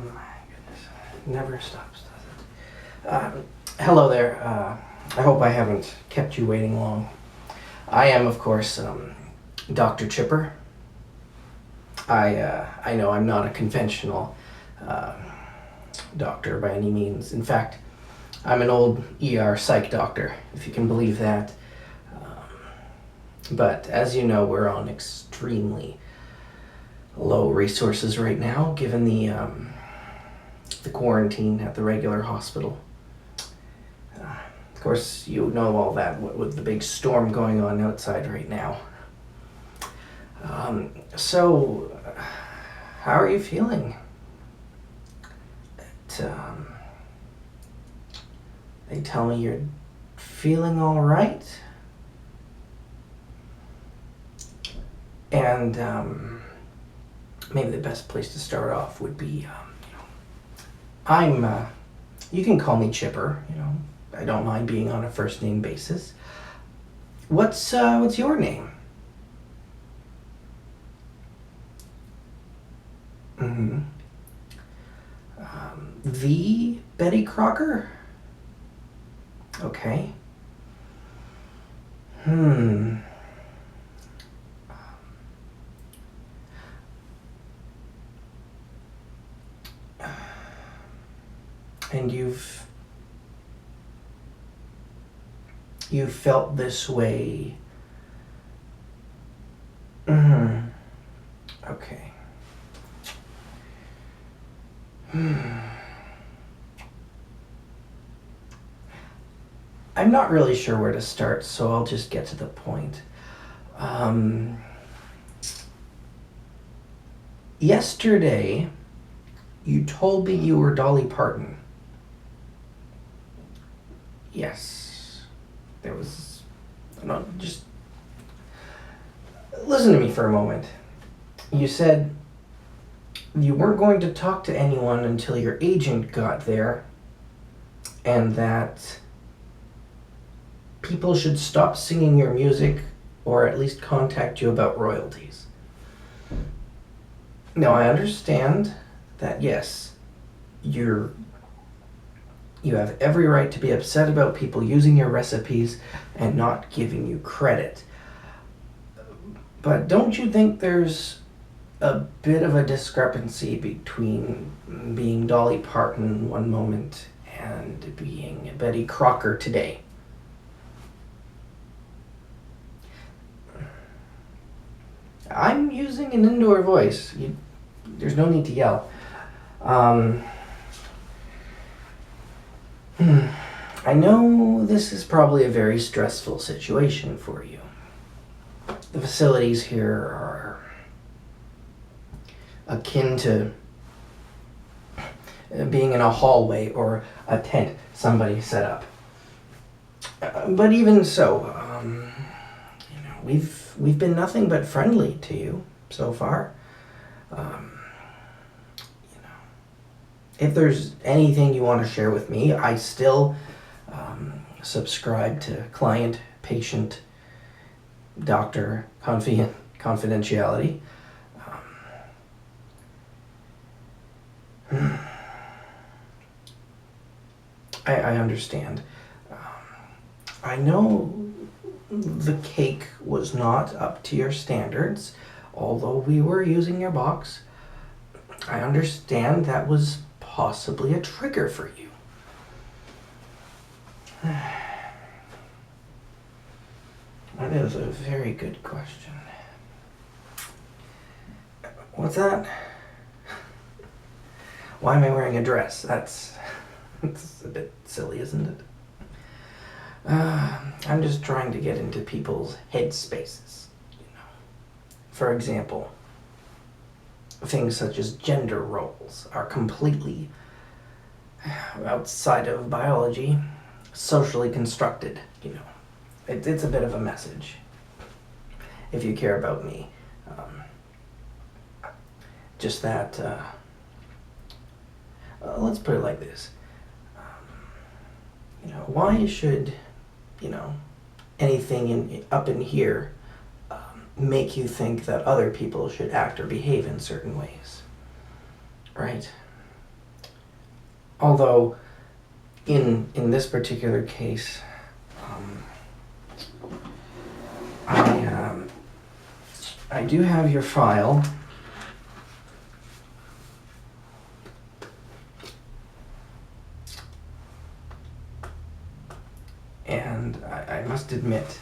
my goodness. It never stops, does it? Hello there. I hope I haven't kept you waiting long. I am, of course, Dr. Chipper. I know I'm not a conventional doctor by any means. In fact, I'm an old ER psych doctor, if you can believe that. But as you know, we're on extremely low resources right now, given the quarantine at the regular hospital. Of course, you know all that with the big storm going on outside right now. So, how are you feeling? They tell me you're feeling all right. And maybe the best place to start off would be, you can call me Chipper, I don't mind being on a first name basis. What's your name? Mm-hmm. The Betty Crocker? Okay. And you've felt this way. Okay. I'm not really sure where to start, so I'll just get to the point. Yesterday, you told me you were Dolly Parton. Yes. There was... No, just... Listen to me for a moment. You said you weren't going to talk to anyone until your agent got there, and that people should stop singing your music or at least contact you about royalties. Now, I understand that, yes, you have every right to be upset about people using your recipes and not giving you credit. But don't you think there's a bit of a discrepancy between being Dolly Parton one moment and being Betty Crocker today? I'm using an indoor voice. There's no need to yell. I know this is probably a very stressful situation for you. The facilities here are akin to being in a hallway or a tent somebody set up. But even so, we've been nothing but friendly to you so far. If there's anything you want to share with me, I still subscribe to client, patient, doctor confidentiality. I understand. I know the cake was not up to your standards, although we were using your box. I understand that was possibly a trigger for you. That is a very good question. What's that? Why am I wearing a dress? That's a bit silly, isn't it? I'm just trying to get into people's head spaces. For example, things such as gender roles are completely outside of biology, socially constructed, It's a bit of a message, if you care about me. Just that, let's put it like this. Why should, anything up in here make you think that other people should act or behave in certain ways, right? Although, in this particular case, I do have your file. And I must admit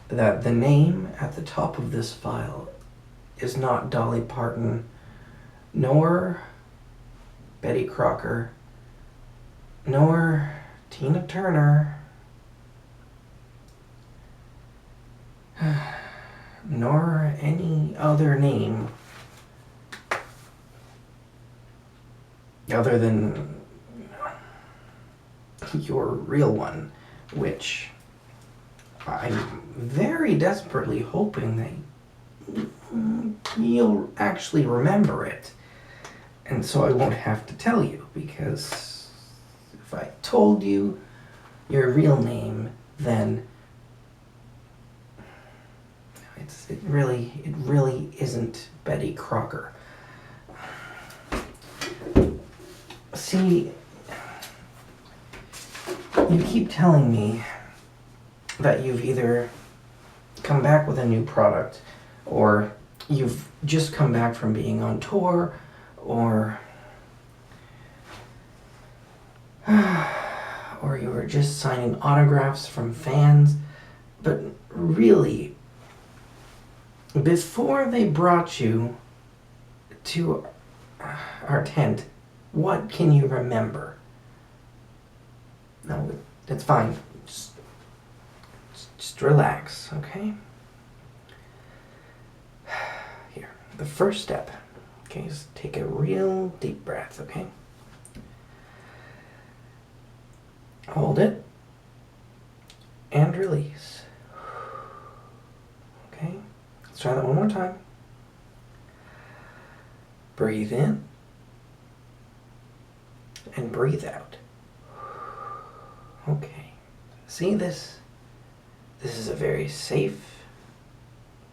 that the name at the top of this file is not Dolly Parton, nor Betty Crocker, nor Tina Turner, nor any other name other than your real one, which I'm very desperately hoping that you'll actually remember it. And so I won't have to tell you, because if I told you your real name, then it really isn't Betty Crocker. See, you keep telling me that you've either come back with a new product, or you've just come back from being on tour, or you were just signing autographs from fans. But really, before they brought you to our tent, what can you remember? No, it's fine. Just relax, okay? Here, the first step. Okay, just take a real deep breath, okay? Hold it. And release. Okay? Let's try that one more time. Breathe in. And breathe out. Okay. See this? This is a very safe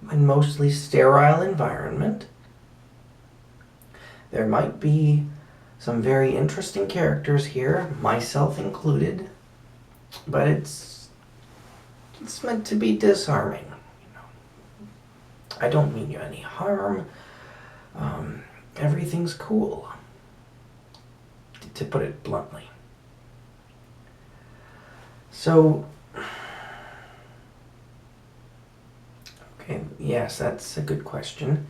and mostly sterile environment. There might be some very interesting characters here, myself included, but it's meant to be disarming. I don't mean you any harm. Everything's cool, to put it bluntly. So, okay, yes, that's a good question.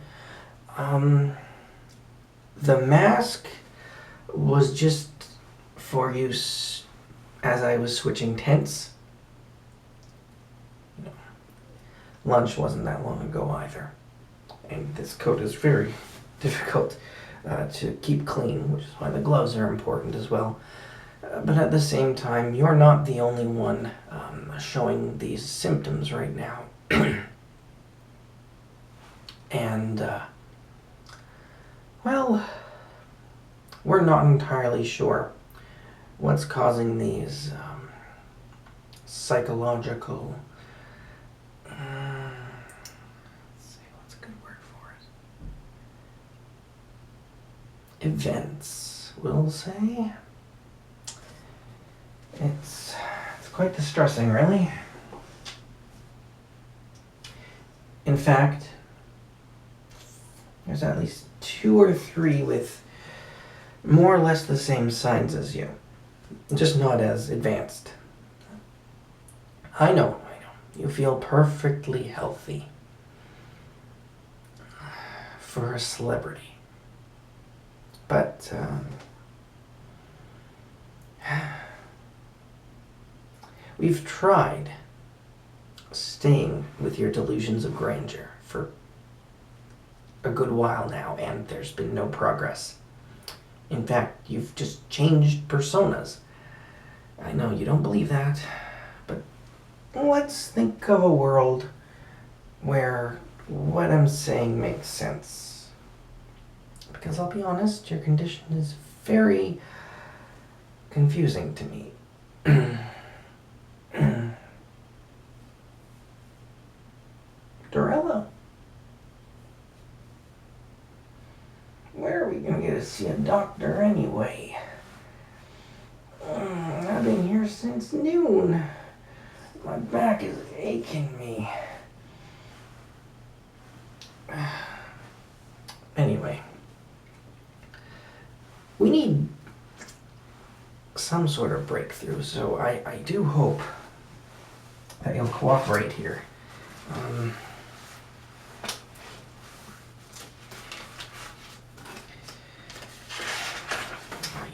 The mask was just for use as I was switching tents. Lunch wasn't that long ago either. And this coat is very difficult to keep clean, which is why the gloves are important as well. But at the same time, you're not the only one showing these symptoms right now. And, well, we're not entirely sure what's causing these psychological... let's see, what's a good word for it? Events, we'll say. It's quite distressing, really. In fact, there's at least 2 or 3 with more or less the same signs as you, just not as advanced. I know. You feel perfectly healthy for a celebrity. But, we've tried staying with your delusions of grandeur for a good while now, and there's been no progress. In fact, you've just changed personas. I know you don't believe that, but let's think of a world where what I'm saying makes sense. Because I'll be honest, your condition is very confusing to me. Dorella? Where are we going to get to see a doctor anyway? since noon. My back is aching me. Anyway, we need some sort of breakthrough, so I do hope that you'll cooperate here.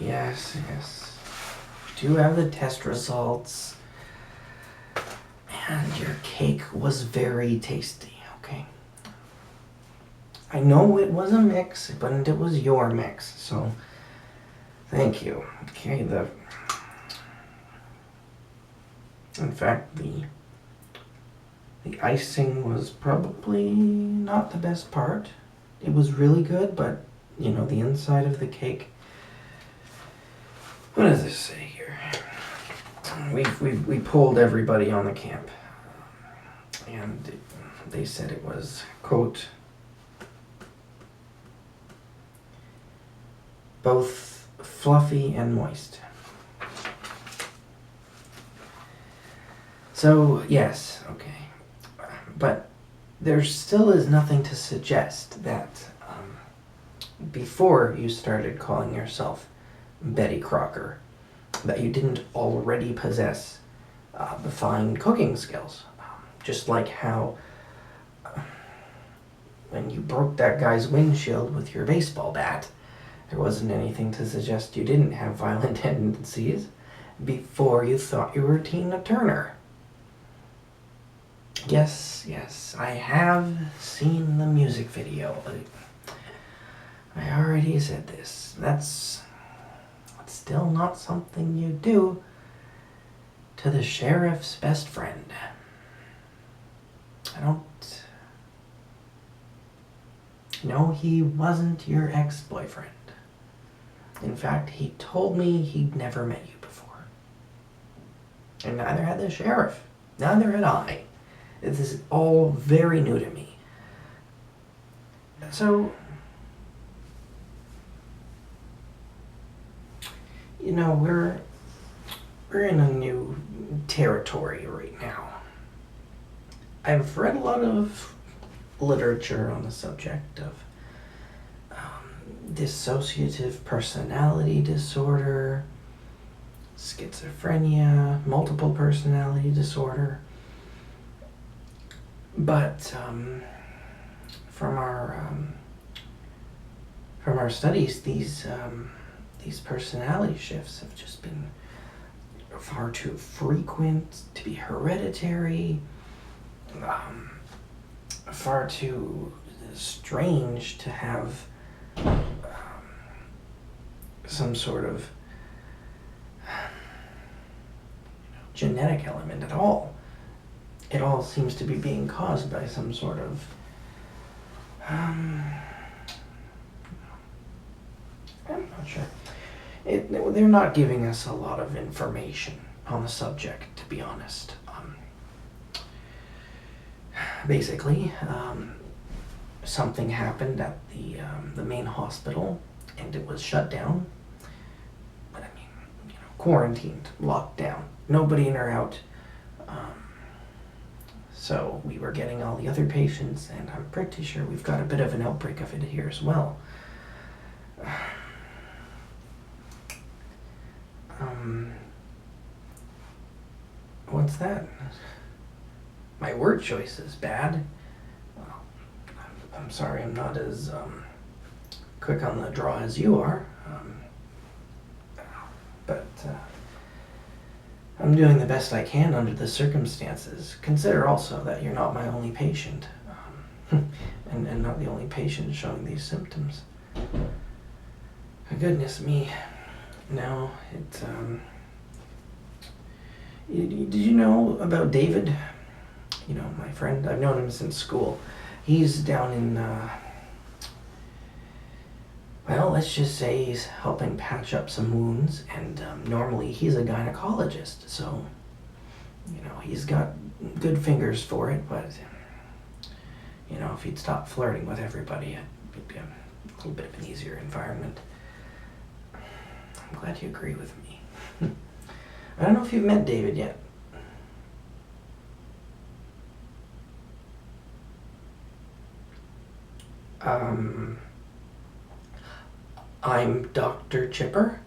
Yes. We do have the test results. And your cake was very tasty, okay? I know it was a mix, but it was your mix, so thank you. Okay, in fact, the icing was probably not the best part. It was really good, but, you know, the inside of the cake. What does this say here? We polled everybody on the camp, and they said it was, quote, both fluffy and moist. So, yes, okay. But there still is nothing to suggest that before you started calling yourself Betty Crocker, that you didn't already possess the fine cooking skills. Just like how when you broke that guy's windshield with your baseball bat, there wasn't anything to suggest you didn't have violent tendencies before you thought you were Tina Turner. Yes, I have seen the music video. I already said this. That's still not something you do to the sheriff's best friend. No, he wasn't your ex-boyfriend. In fact, he told me he'd never met you before. And neither had the sheriff. Neither had I. This is all very new to me. So, you know, we're in a new territory right now. I've read a lot of literature on the subject of dissociative personality disorder, schizophrenia, multiple personality disorder. But from our studies, these personality shifts have just been far too frequent to be hereditary, far too strange to have some sort of genetic element at all. It all seems to be being caused by some sort of I'm not sure. They're not giving us a lot of information on the subject, to be honest. Basically, something happened at the main hospital, and it was shut down. But I mean, quarantined, locked down, nobody in or out. So we were getting all the other patients, and I'm pretty sure we've got a bit of an outbreak of it here as well. What's that? My word choice is bad. Well, I'm sorry I'm not as quick on the draw as you are. But I'm doing the best I can under the circumstances. Consider also that you're not my only patient, and not the only patient showing these symptoms. Goodness me. No, did you know about David? You know, my friend. I've known him since school. He's down in, well, let's just say he's helping patch up some wounds, and normally he's a gynecologist, so, he's got good fingers for it, but, if he'd stop flirting with everybody, it'd be a little bit of an easier environment. I'm glad you agree with me. I don't know if you've met David yet. I'm Dr. Chipper.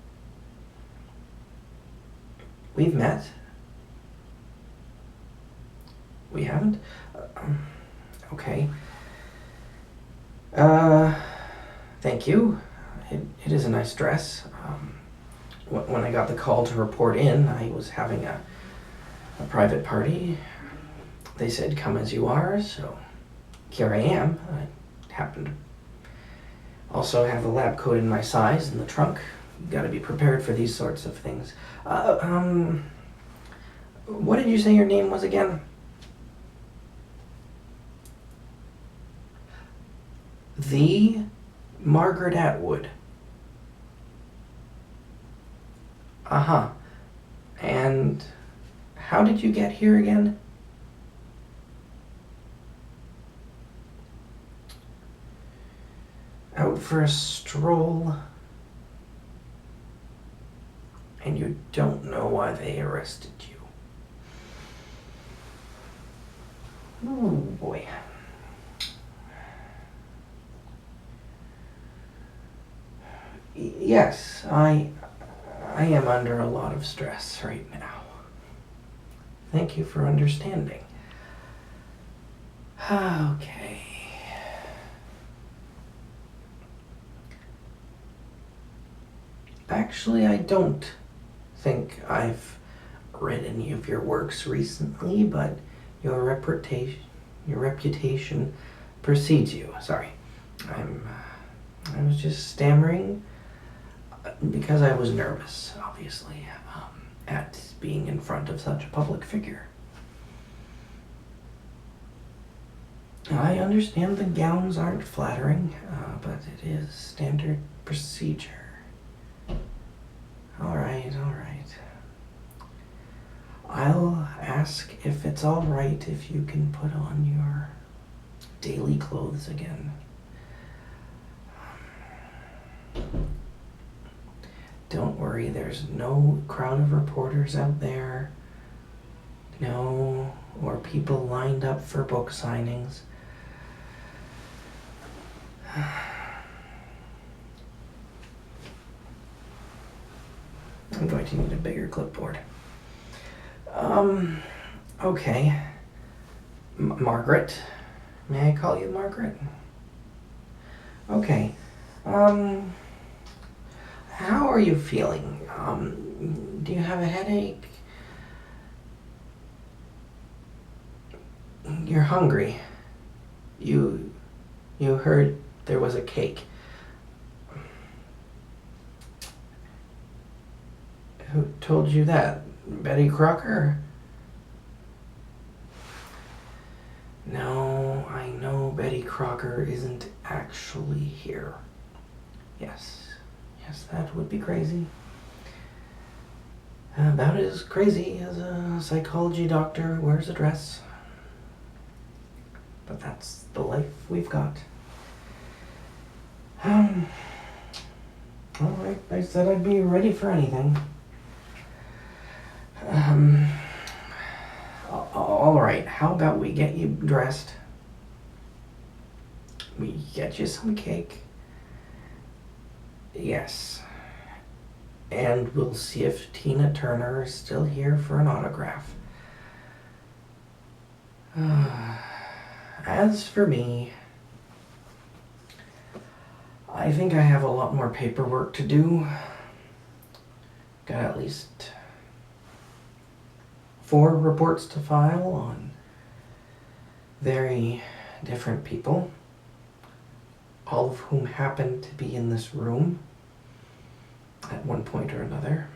We've met. We haven't? Okay. Thank you. It is a nice dress. When I got the call to report in, I was having a private party. They said, come as you are, so here I am. I happen to also have a lab coat in my size in the trunk. You gotta be prepared for these sorts of things. What did you say your name was again? The Margaret Atwood. Uh-huh. And how did you get here again? Out for a stroll. And you don't know why they arrested you. Oh boy. Yes, I am under a lot of stress right now. Thank you for understanding. Okay. Actually, I don't think I've read any of your works recently, but your reputation precedes you. Sorry. I was just stammering because I was nervous, obviously, at being in front of such a public figure. I understand the gowns aren't flattering, but it is standard procedure. All right. I'll ask if it's all right if you can put on your daily clothes again. Don't worry, there's no crowd of reporters out there. No, or people lined up for book signings. I'm going to need a bigger clipboard. Okay. Margaret. May I call you Margaret? Okay. How are you feeling? Do you have a headache? You're hungry. You heard there was a cake. Who told you that? Betty Crocker? No, I know Betty Crocker isn't actually here. Yes, that would be crazy. About as crazy as a psychology doctor who wears a dress. But that's the life we've got. Alright, I said I'd be ready for anything. Alright, how about we get you dressed? We get you some cake. Yes. And we'll see if Tina Turner is still here for an autograph. As for me, I think I have a lot more paperwork to do. Got at least 4 reports to file on very different people, all of whom happen to be in this room at one point or another.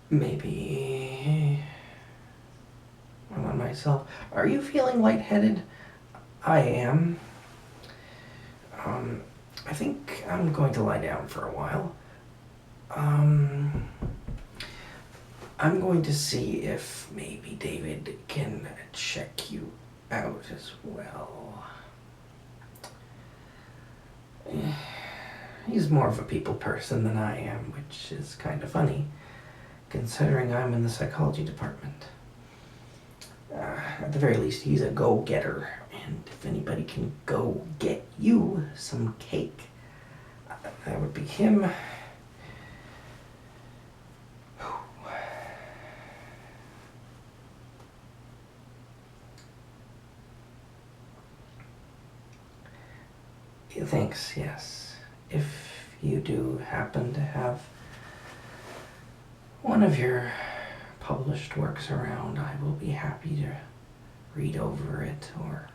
Maybe one on myself. Are you feeling lightheaded? I am. I think I'm going to lie down for a while. I'm going to see if maybe David can check you out as well. He's more of a people person than I am, which is kind of funny, considering I'm in the psychology department. At the very least, he's a go-getter, and if anybody can go get you some cake, that would be him. Thanks, yes. If you do happen to have one of your published works around, I will be happy to read over it, or,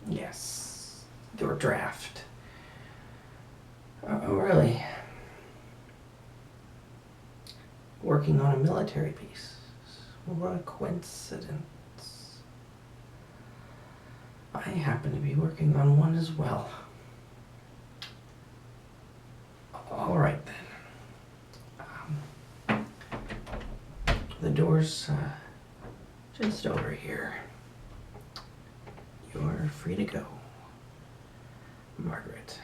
yes, your draft. Oh, really? Working on a military piece. What a coincidence. I happen to be working on one as well. All right, then. The door's just over here. You're free to go, Margaret.